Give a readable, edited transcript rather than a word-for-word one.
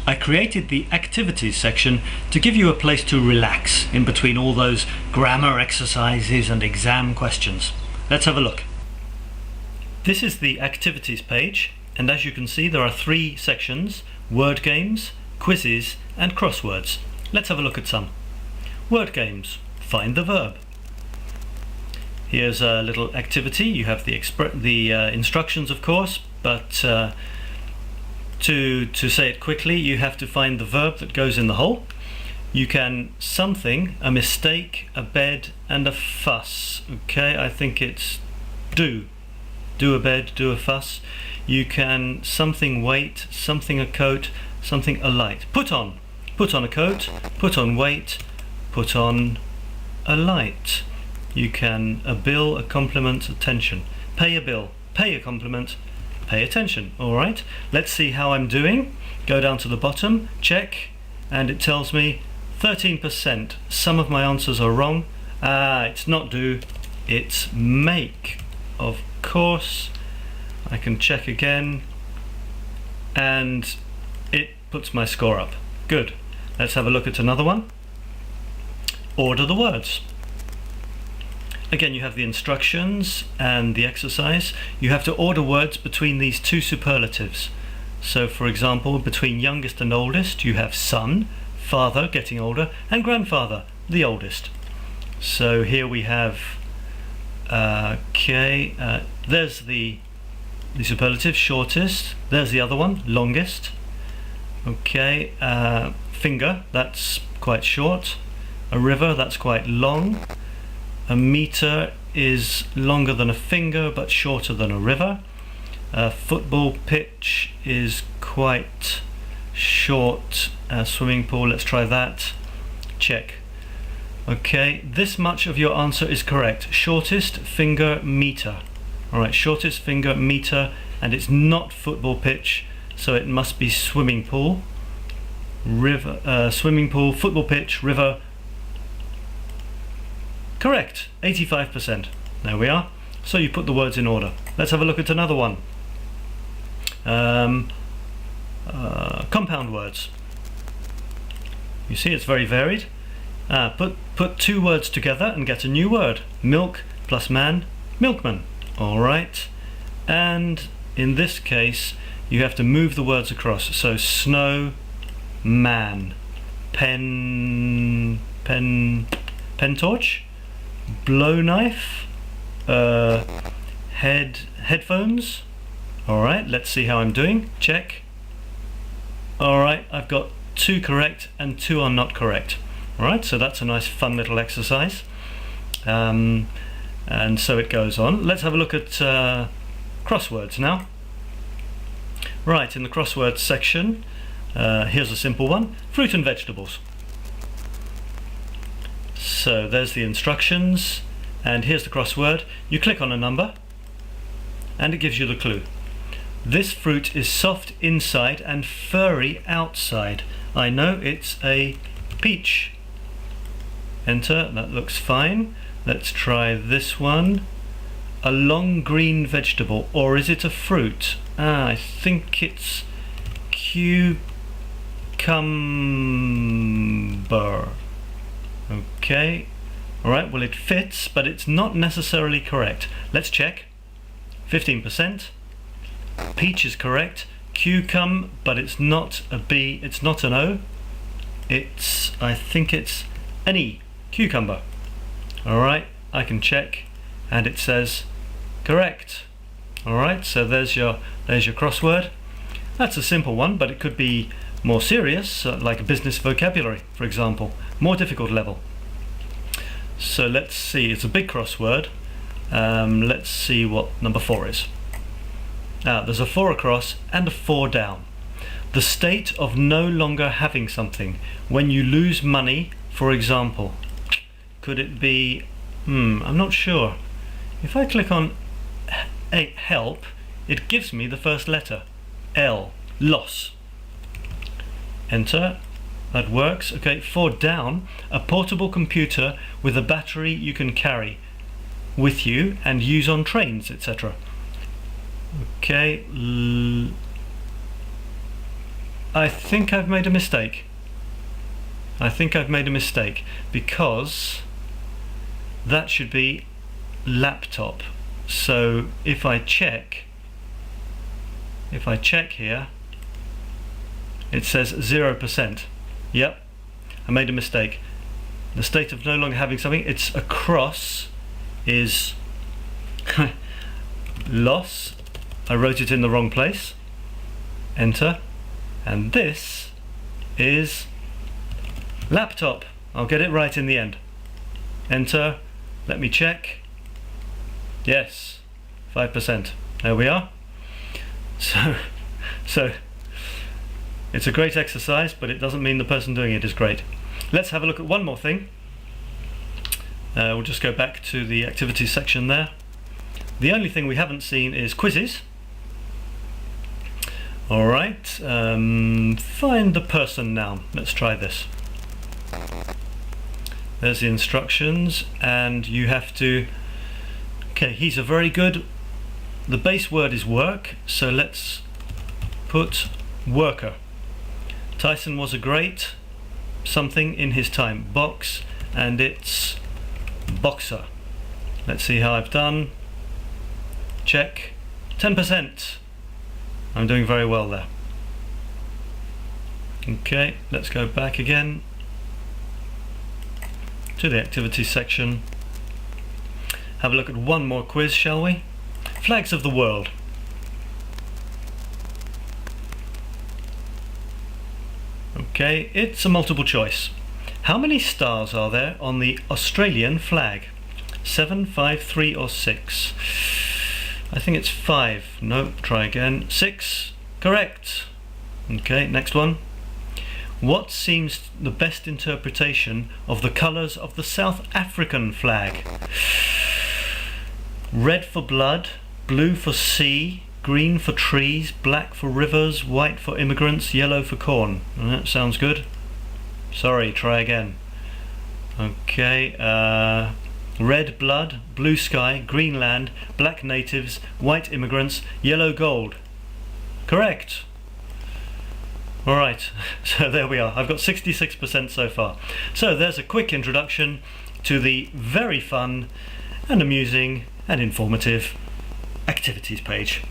I created the activities section to give you a place to relax in between all those grammar exercises and exam questions. Let's have a look. This is the activities page, and as you can see there are 3 sections: word games, quizzes and crosswords. Let's have a look at some. Word games. Find the verb. Here's a little activity. You have the instructions, of course, but to say it quickly, you have to find the verb that goes in the hole. You can something, a mistake, a bed and a fuss. Okay, I think it's do a bed, do a fuss. You can something weight, something a coat, something a light. Put on a coat, put on weight, put on a light. You can a bill, a compliment, attention. Pay a bill, pay a compliment, pay attention. Alright, let's see how I'm doing. Go down to the bottom, check, and it tells me 13%. Some of my answers are wrong. It's not do, it's make. Of course, I can check again, and it puts my score up. Good. Let's have a look at another one. Order the words. Again, you have the instructions and the exercise. You have to order words between these 2 superlatives. So, for example, between youngest and oldest, you have son, father, getting older, and grandfather, the oldest. So here we have, there's the superlative, shortest. There's the other one, longest. Okay, finger, that's quite short. A river, that's quite long. A meter is longer than a finger but shorter than a river. A football pitch is quite short. A swimming pool, let's try that. Check. Okay, this much of your answer is correct. Shortest finger, meter. Alright, shortest finger, meter, and it's not football pitch, so it must be swimming pool. River, swimming pool, football pitch, river. Correct, 85%. There we are. So you put the words in order. Let's have a look at another one. Compound words. You see, it's very varied. Put 2 words together and get a new word. Milk plus man, milkman. Alright. And in this case, you have to move the words across. So snow, man, pen torch, blow knife, headphones. Alright, let's see how I'm doing. Check. Alright, I've got 2 correct and 2 are not correct. Alright, so that's a nice fun little exercise. And so it goes on. Let's have a look at crosswords now. Right, in the crosswords section, here's a simple one. Fruit and vegetables. So there's the instructions, and here's the crossword. You click on a number, and it gives you the clue. This fruit is soft inside and furry outside. I know it's a peach. Enter, that looks fine. Let's try this one. A long green vegetable, or is it a fruit? I think it's cucumber. Okay, alright, well it fits, but it's not necessarily correct. Let's check. 15%. Peach is correct. But it's not a B, it's not an O. I think it's an E. Cucumber. Alright, I can check, and it says correct. Alright, so there's your crossword. That's a simple one, but it could be more serious, like a business vocabulary, for example. More difficult level. So let's see, it's a big crossword. Let's see what number 4 is. There's a 4 across and a 4 down. The state of no longer having something. When you lose money, for example. Could it be, I'm not sure. If I click on help, it gives me the first letter. L, loss. Enter, that works. Okay, 4 down, a portable computer with a battery you can carry with you and use on trains, etc. Okay, I think I've made a mistake. I think I've made a mistake because that should be laptop. So if I check here, it says 0%. Yep, I made a mistake. The state of no longer having something, it's across is loss. I wrote it in the wrong place. Enter. And this is laptop. I'll get it right in the end. Enter. Let me check. Yes, 5%. There we are. So it's a great exercise, but it doesn't mean the person doing it is great. Let's have a look at one more thing. We'll just go back to the activities section there. The only thing we haven't seen is quizzes. Alright, find the person noun. Let's try this. There's the instructions, and you have to... Okay, he's a very good... The base word is work, so let's put worker. Tyson was a great something in his time. Box, and it's boxer. Let's see how I've done. Check. 10%. I'm doing very well there. Okay, let's go back again to the activities section. Have a look at one more quiz, shall we? Flags of the world. Okay, it's a multiple choice. How many stars are there on the Australian flag? 7, 5, 3 or 6? I think it's 5. No, try again. 6. Correct. Okay, next one. What seems the best interpretation of the colours of the South African flag? Red for blood, blue for sea, green for trees, black for rivers, white for immigrants, yellow for corn. That sounds good. Sorry, try again. Okay, red blood, blue sky, green land, black natives, white immigrants, yellow gold. Correct. Alright, so there we are. I've got 66% so far. So there's a quick introduction to the very fun and amusing and informative activities page.